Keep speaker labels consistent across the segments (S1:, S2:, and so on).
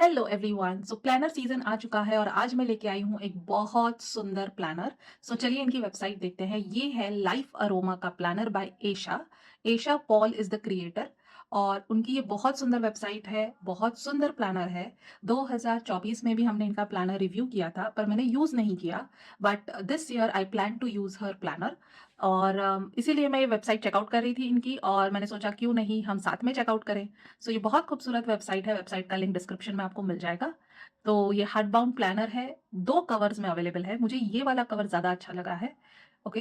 S1: Hello everyone. So planner season आ चुका है और आज मैं लेके आई हूँ एक बहुत सुंदर प्लानर। चलिए इनकी वेबसाइट देखते हैं। ये है लाइफ अरोमा का planner by Esha. Esha Paul is the creator और उनकी ये बहुत सुंदर वेबसाइट है, बहुत सुंदर प्लानर है। 2024 में भी हमने इनका प्लानर रिव्यू किया था पर मैंने यूज नहीं किया, but this year I plan to use her planner. और इसीलिए मैं ये वेबसाइट चेकआउट कर रही थी इनकी और मैंने सोचा क्यों नहीं हम साथ में चेकआउट करें। ये बहुत खूबसूरत वेबसाइट है। वेबसाइट का लिंक डिस्क्रिप्शन में आपको मिल जाएगा। तो ये हार्ड बाउंड प्लानर है, 2 कवर्स में अवेलेबल है। मुझे ये वाला कवर ज़्यादा अच्छा लगा है। ओके।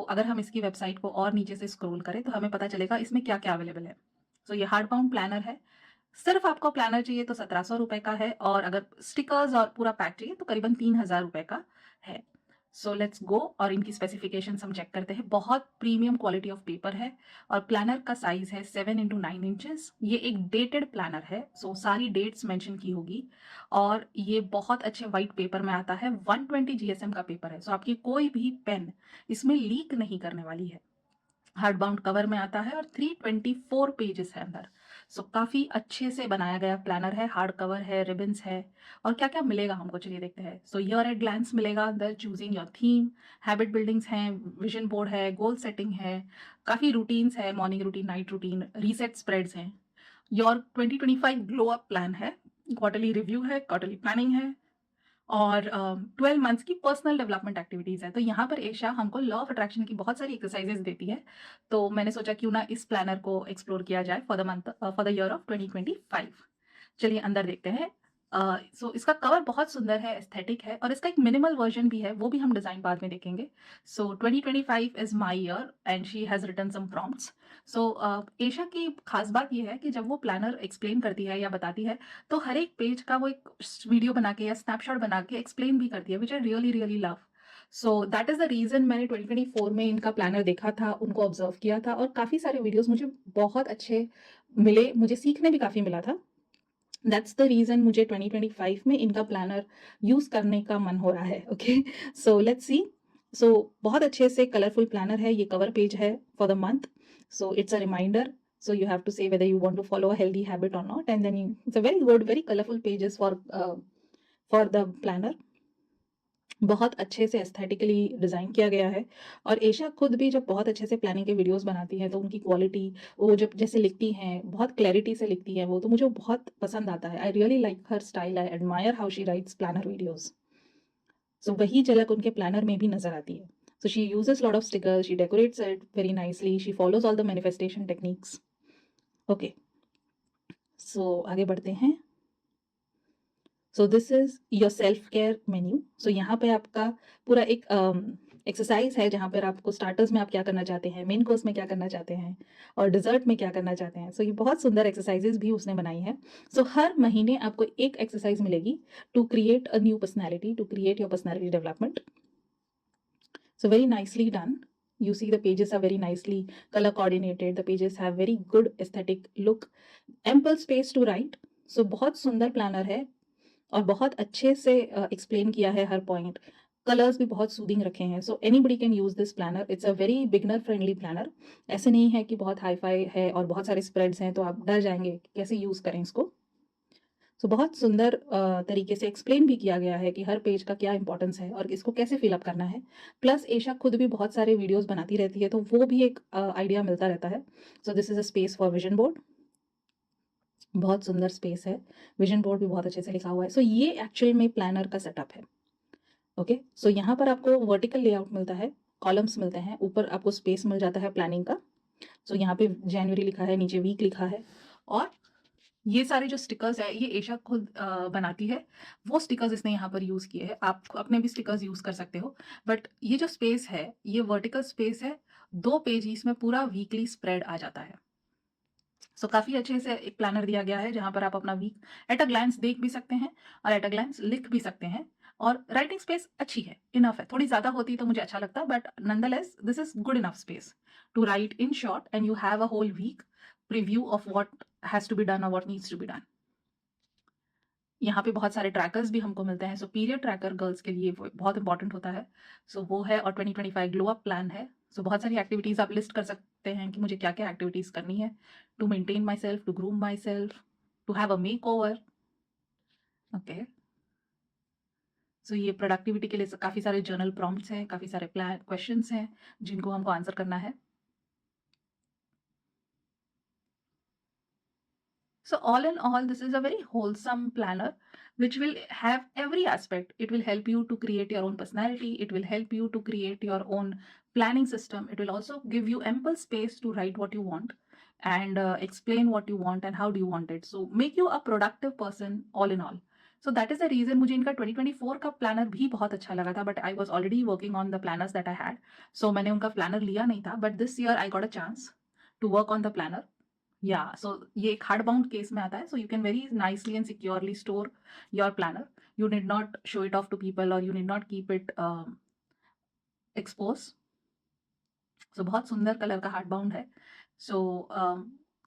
S1: अगर हम इसकी वेबसाइट को और नीचे से स्क्रॉल करें तो हमें पता चलेगा इसमें क्या-क्या अवेलेबल है। ये हार्ड बाउंड प्लानर है। सिर्फ आपको प्लानर चाहिए तो 1700 रुपए का है और अगर स्टिकर्स और पूरा पैक चाहिए तो करीबन 3000 रुपए का है। लेट्स गो और इनकी स्पेसिफिकेशंस हम चेक करते हैं। बहुत प्रीमियम क्वालिटी ऑफ पेपर है और प्लानर का साइज है 7x9 इंचेस। ये एक डेटेड प्लानर है, सारी डेट्स मेंशन की होगी और ये बहुत अच्छे वाइट पेपर में आता है। 120 जीएसएम का पेपर है, आपकी कोई भी पेन इसमें लीक नहीं करने वाली है। हार्ड बाउंड कवर में आता है और 324 पेजेस है अंदर। काफी अच्छे से बनाया गया प्लानर है। हार्ड कवर है, रिबन्स है और क्या क्या मिलेगा हमको चलिए देखते हैं। ईयर एट ग्लैंस मिलेगा अंदर, choosing your theme, habit buildings हैं, विजन बोर्ड है, गोल सेटिंग है, काफी रूटीन्स है, morning routine, night routine, reset spreads हैं। योर 2025 ग्लो अप प्लान है, क्वार्टरली रिव्यू है, क्वार्टरली प्लानिंग है और 12 मंथ्स की पर्सनल डेवलपमेंट एक्टिविटीज़ है। तो यहाँ पर एशा हमको लॉ ऑफ अट्रैक्शन की बहुत सारी एक्सरसाइजेज देती है। तो मैंने सोचा क्यों ना इस प्लानर को एक्सप्लोर किया जाए फॉर द ईयर ऑफ 2025। चलिए अंदर देखते हैं। इसका कवर बहुत सुंदर है, एस्थेटिक है और इसका एक मिनिमल वर्जन भी है, वो भी हम डिज़ाइन बाद में देखेंगे। 2025 is my year and she has written some prompts. Esha की खास बात ये है कि जब वो प्लानर एक्सप्लेन करती है या बताती है तो हर एक पेज का वो एक वीडियो बना के या स्नैपशॉट बना के एक्सप्लेन भी करती है, which I really really love. That is the reason मैंने 2024 में इनका प्लानर देखा था, उनको ऑब्जर्व किया था और काफी सारे वीडियोस मुझे बहुत अच्छे मिले, मुझे सीखने भी काफी मिला था। दैट्स द रीजन मुझे 2025 में इनका प्लानर यूज करने का मन हो रहा है। Okay, let's see. बहुत अच्छे से कलरफुल प्लानर है। ये कवर पेज है for the month, it's a reminder. You have to say whether you want to follow a healthy habit or not, and then it's a very good, very colorful pages for the planner. बहुत अच्छे से aesthetically design किया गया है और एशा खुद भी जब बहुत अच्छे से प्लानिंग के वीडियोस बनाती है तो उनकी क्वालिटी, वो जब जैसे लिखती हैं बहुत क्लैरिटी से लिखती है वो, तो मुझे वो बहुत पसंद आता है। I really like her style, I admire how she writes planner videos. वही झलक उनके प्लानर में भी नजर आती है। She uses lot of stickers, she decorates it very nicely, she follows all the manifestation techniques. Okay, आगे बढ़ते हैं। This is your self care menu. यहाँ पे आपका पूरा एक एक्सरसाइज है जहाँ पर आपको स्टार्टर्स में आप क्या करना चाहते हैं, मेन कोर्स में क्या करना चाहते हैं और डिजर्ट में क्या करना चाहते हैं। ये बहुत सुंदर एक्सरसाइजेज भी उसने बनाई है। हर महीने आपको एक एक्सरसाइज मिलेगी to create a new personality, to create your personality development. Very nicely done. You see the pages are very nicely color coordinated. The pages have very good aesthetic look. Ample space to write. बहुत सुंदर planner है और बहुत अच्छे से explain किया है हर point. Colours भी बहुत सूदिंग रखे हैं। Anybody can use this planner. It's a very beginner friendly planner. ऐसे नहीं है कि बहुत हाई फाई है और बहुत सारे स्प्रेड्स हैं तो आप डर जाएंगे कैसे यूज करें इसको। बहुत सुंदर तरीके से एक्सप्लेन भी किया गया है कि हर पेज का क्या इंपॉर्टेंस है और इसको कैसे फिलअप करना है। प्लस एशा खुद भी बहुत सारे वीडियोस बनाती रहती है तो वो भी एक आइडिया मिलता रहता है। This is a space for vision board. बहुत सुंदर स्पेस है, विजन बोर्ड भी बहुत अच्छे से लिखा हुआ है। ये एक्चुअल में प्लानर का सेटअप है। ओके, यहाँ पर आपको वर्टिकल लेआउट मिलता है, कॉलम्स मिलते हैं, ऊपर आपको स्पेस मिल जाता है प्लानिंग का। यहाँ पे जनवरी लिखा है, नीचे वीक लिखा है और ये सारे जो स्टिकर्स है ये एशा खुद बनाती है। वो स्टिकर्स इसने यहाँ पर यूज किए हैं। आप अपने भी स्टिकर्स यूज कर सकते हो, बट ये जो स्पेस है ये वर्टिकल स्पेस है। 2 पेज इसमें पूरा वीकली स्प्रेड आ जाता है। काफी अच्छे से एक प्लानर दिया गया है जहां पर आप अपना वीक एट अ ग्लैंस देख भी सकते हैं और एट अ ग्लैंस लिख भी सकते हैं। और राइटिंग स्पेस अच्छी है, इनफ है। थोड़ी ज्यादा होती तो मुझे अच्छा लगता, but nonetheless this is good enough space to write in short and you have a whole week preview of what has to be done और what needs to be done. यहाँ पे बहुत सारे ट्रैकर्स भी हमको मिलते हैं। पीरियड ट्रैकर गर्ल्स के लिए वो बहुत इंपॉर्टेंट होता है। वो है और 2025 ग्लो अप प्लान है। बहुत सारी एक्टिविटीज आप लिस्ट कर सकते हैं कि मुझे क्या क्या एक्टिविटीज करनी है to maintain myself, to groom myself, to have a makeover. Okay, so ये प्रोडक्टिविटी के लिए काफ़ी सारे जर्नल प्रॉम्प्ट्स हैं, काफ़ी सारे प्लान क्वेश्चंस हैं जिनको हमको आंसर करना है। So all in all, this is a very wholesome planner which will have every aspect. It will help you to create your own personality. It will help you to create your own planning system. It will also give you ample space to write what you want and explain what you want and how do you want it. So make you a productive person all in all. So that is the reason मुझे इनका 2024 का planner भी बहुत अच्छा लगा था, but I was already working on the planners that I had. So मैंने उनका प्लानर लिया नहीं था, but this year I got a chance to work on the planner. या सो ये एक हार्ड बाउंड केस में आता है, so you can very nicely and securely store your planner. You need not show it off to people और you need not keep it expose. So बहुत सुंदर colour का हार्ड बाउंड है। So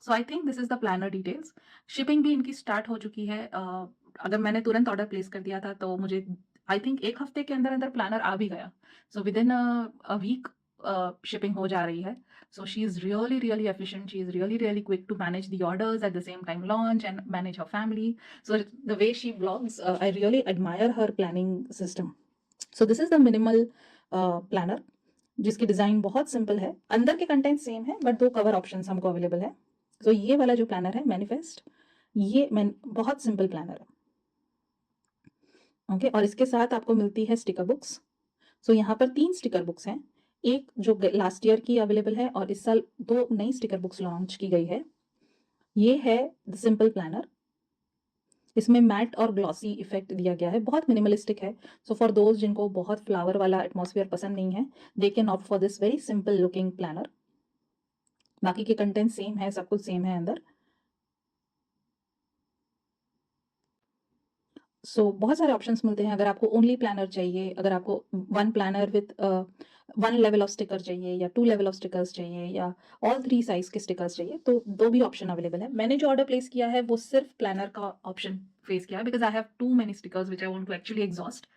S1: I think this is the planner details. Shipping भी इनकी start हो चुकी है। अगर मैंने तुरंत ऑर्डर प्लेस कर दिया था तो मुझे आई थिंक एक हफ्ते के अंदर अंदर प्लानर आ भी गया। So within a week shipping हो जा रही है। So she is really, really efficient. She is really, really quick to manage the orders at the same time launch and manage her family. So the way she blogs, I really admire her planning system. So this is the minimal planner जिसकी design बहुत simple है। अंदर के content same है but 2 cover options हमको available है। तो ये वाला जो प्लानर है मैनिफेस्ट, ये बहुत सिंपल प्लानर है। ओके, और इसके साथ आपको मिलती है स्टिकर बुक्स। सो यहाँ पर 3 स्टिकर बुक्स हैं। एक जो लास्ट ईयर की अवेलेबल है और इस साल 2 नई स्टिकर बुक्स लॉन्च की गई है। ये है द सिंपल प्लानर। इसमें मैट और ग्लॉसी इफेक्ट दिया गया है, बहुत मिनिमलिस्टिक है। सो फॉर दोस्त जिनको बहुत फ्लावर वाला एटमॉस्फेयर पसंद नहीं है, they can opt for this very simple looking planner. बाकी के कंटेंट सेम है, सब कुछ सेम है अंदर। सो बहुत सारे ऑप्शंस मिलते हैं। अगर आपको ओनली प्लानर चाहिए, अगर आपको 1 planner with 1 level of sticker चाहिए या 2 लेवल ऑफ स्टिकर्स चाहिए या ऑल 3 साइज के स्टिकर्स चाहिए, तो 2 भी ऑप्शन अवेलेबल है। मैंने जो ऑर्डर प्लेस किया है वो सिर्फ प्लानर का ऑप्शन फेस किया है because I have too many stickers which I want to actually exhaust.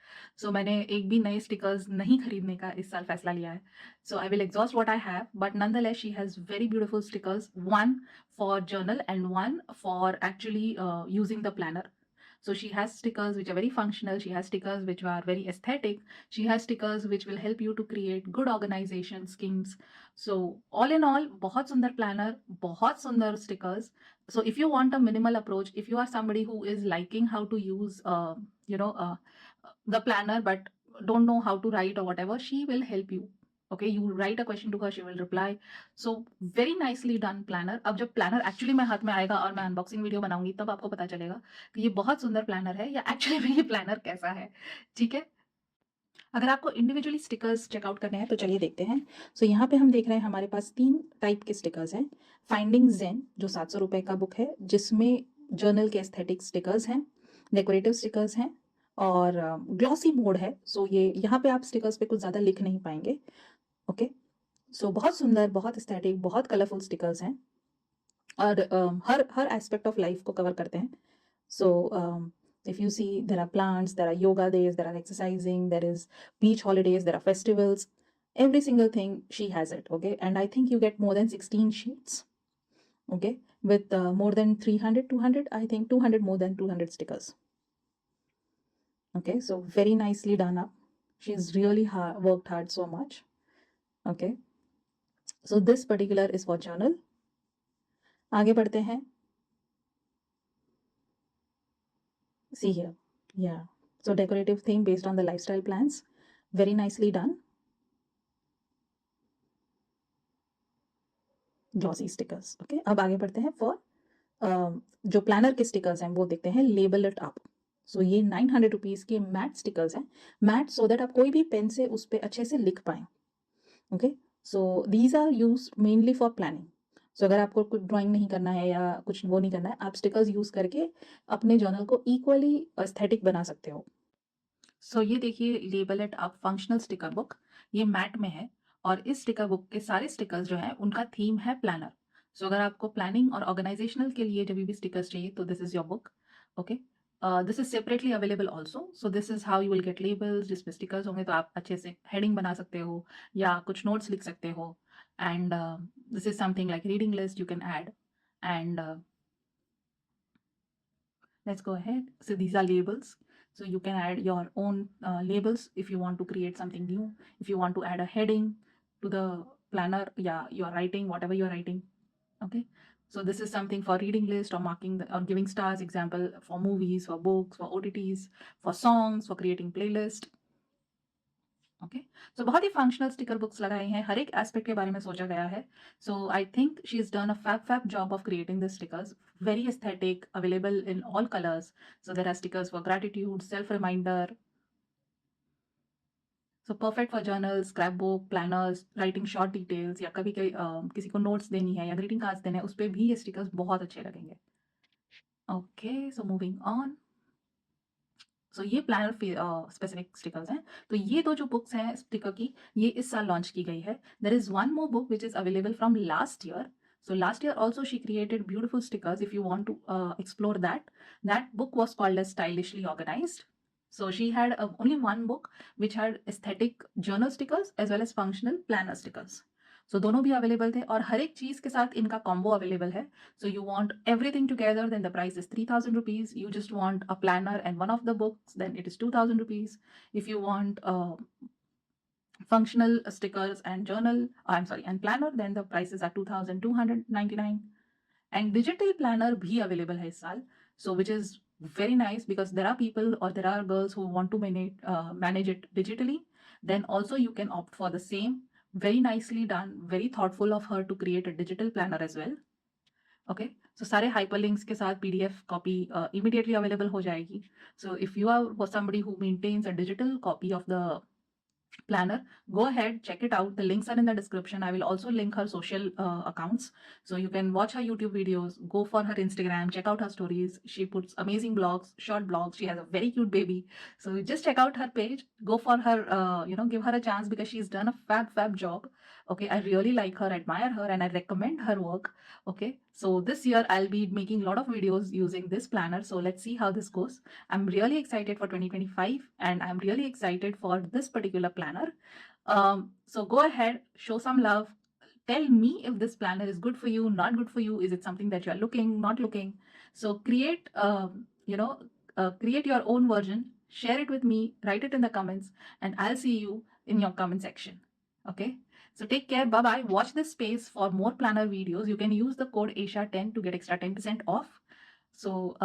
S1: So मैंने एक भी नए स्टिकर्स नहीं खरीदने का इस साल फैसला लिया है। So I will exhaust what I have, but nonetheless she has very beautiful stickers, one for journal and one for actually using the planner. So she has stickers which are very functional. She has stickers which are very aesthetic. She has stickers which will help you to create good organization schemes. So all in all, बहुत सुंदर planner, बहुत सुंदर stickers. So if you want a minimal approach, if you are somebody who is liking how to use, the planner but don't know how to write or whatever, she will help you. Okay, you write a question to her, she will reply. So very nicely done planner. अब जब planner actually में हाथ में आएगा और मैं unboxing video बनाऊंगी तब आपको पता चलेगा कि ये बहुत सुंदर प्लानर है या एक्चुअली में ये प्लानर कैसा है। ठीक है, अगर आपको इंडिविजुअली स्टिकर्स चेकआउट करने हैं तो चलिए देखते हैं। सो यहाँ पे हम देख रहे हैं हमारे पास 3 टाइप के स्टिकर्स हैं। फाइंडिंग जेन जो 700 रुपये का बुक है, जिसमें जर्नल के एस्थेटिक स्टिकर्स हैं, डेकोरेटिव स्टिकर्स हैं और ग्लॉसी मोड है। सो ये यहाँ पे आप स्टिकर्स पे कुछ ज़्यादा लिख नहीं पाएंगे। ओके, सो बहुत सुंदर, बहुत एस्थेटिक, बहुत कलरफुल स्टिकर्स हैं और हर हर एस्पेक्ट ऑफ लाइफ को कवर करते हैं। So if you see, there are plants, there are yoga days, there are exercising, there is beach holidays, there are festivals, every single thing she has it. Okay, and I think you get more than 16 sheets. Okay, with more than 200, I think 200, more than 200 stickers. Okay, so very nicely done up. She's really worked hard so much. Okay, so this particular is for journal. आगे बढ़ते हैं. See here, yeah, so decorative theme based on the lifestyle plans, very nicely done. Glossy stickers. Okay, अब आगे बढ़ते हैं for जो planner के stickers हैं वो देखते हैं। Label it up. सो ये 900 रुपीज़ के मैट स्टिकर्स हैं। मैट सो दैट आप कोई भी पेन से उस पर अच्छे से लिख पाएँ. Okay, so these are use mainly for planning. So अगर आपको कुछ ड्राइंग नहीं करना है या कुछ वो नहीं करना है, आप स्टिकर्स यूज करके अपने जर्नल को इक्वली एस्थेटिक बना सकते हो. सो ये देखिए, label it up functional sticker book, ये मैट में है और इस स्टिकर बुक के सारे स्टिकर्स जो हैं उनका थीम है प्लानर. सो अगर आपको प्लानिंग और ऑर्गेनाइजेशनल के लिए जब भी स्टिकर्स चाहिए तो this is your book. Okay, this is separately available also. So this is how you will get labels. जिसपे स्टिकर्स होंगे तो आप अच्छे से हेडिंग बना सकते हो या कुछ नोट्स लिख सकते हो. And this is something like reading list you can add. And Let's go ahead. So these are labels. So you can add your own labels if you want to create something new. If you want to add a heading to the planner, yeah, you're writing whatever you're writing. Okay. So this is something for reading list or marking the, or giving stars, example for movies, for books, for OTTs, for songs, for creating playlist. Okay so बहुत ही functional sticker books लगाए हैं, हर एक aspect के बारे में सोचा गया है. So I think she is done a fab job of creating the stickers, very aesthetic, available in all colors. So there are stickers for gratitude, self reminder. So perfect for journals, scrapbook, planners, writing short details, या कभी कभी किसी को notes देनी है या greeting cards देने हैं, उस पर भी ये स्टिकर्स बहुत अच्छे लगेंगे. Okay so moving on. So ये प्लानर स्पेसिफिक स्टिकर्स हैं. तो ये दो जो बुक्स हैं स्टिकर की, ये इस साल लॉन्च की गई है. There is one more book which is available from last year. So last year also she created beautiful stickers. If you want to explore that book was called as Stylishly Organized. So she had only one book which had aesthetic journal stickers as well as functional planner stickers. So दोनों भी available थे और हर एक चीज के साथ इनका combo available है. So you want everything together, then the price is 3,000 rupees. You just want a planner and one of the books, then it is 2,000 rupees. If you want functional stickers and journal, and planner, then the prices are 2,299. And digital planner bhi available hai is saal. So which is very nice because there are people or there are girls who want to manage it digitally. Then also you can opt for the same. Very nicely done, very thoughtful of her to create a digital planner as well. Okay, so सारे hyperlinks के साथ PDF copy immediately available हो जाएगी. So if you are somebody who maintains a digital copy of the planner, go ahead, check it out. The links are in the description. I will also link her social accounts, so you can watch her YouTube videos, go for her Instagram, check out her stories. She puts amazing blogs, short blogs. She has a very cute baby, so just check out her page, go for her, give her a chance because she's done a fab job. Okay, I really like her, admire her, and I recommend her work. Okay, so this year I'll be making a lot of videos using this planner, so let's see how this goes. I'm really excited for 2025 and I'm really excited for this particular planner. So go ahead, show some love. Tell me if this planner is good for you, not good for you. Is it something that you're looking, not looking? So create your own version, share it with me, write it in the comments, and I'll see you in your comment section. Okay. So take care. Bye bye. Watch this space for more planner videos. You can use the code ASHA10 to get extra 10% off. So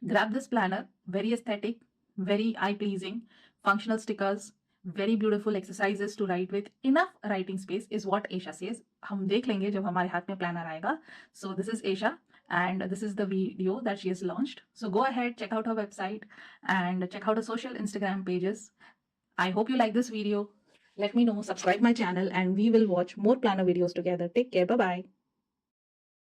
S1: grab this planner, very aesthetic, very eye pleasing, functional stickers, very beautiful exercises to write with, enough writing space is what Aisha says. हम देख लेंगे जब हमारे हाथ में planner आएगा. So this is Aisha and this is the video that she has launched. So go ahead, check out her website and check out her social Instagram pages. I hope you like this video. Let me know, subscribe my channel and we will watch more planner videos together. Take care. Bye bye.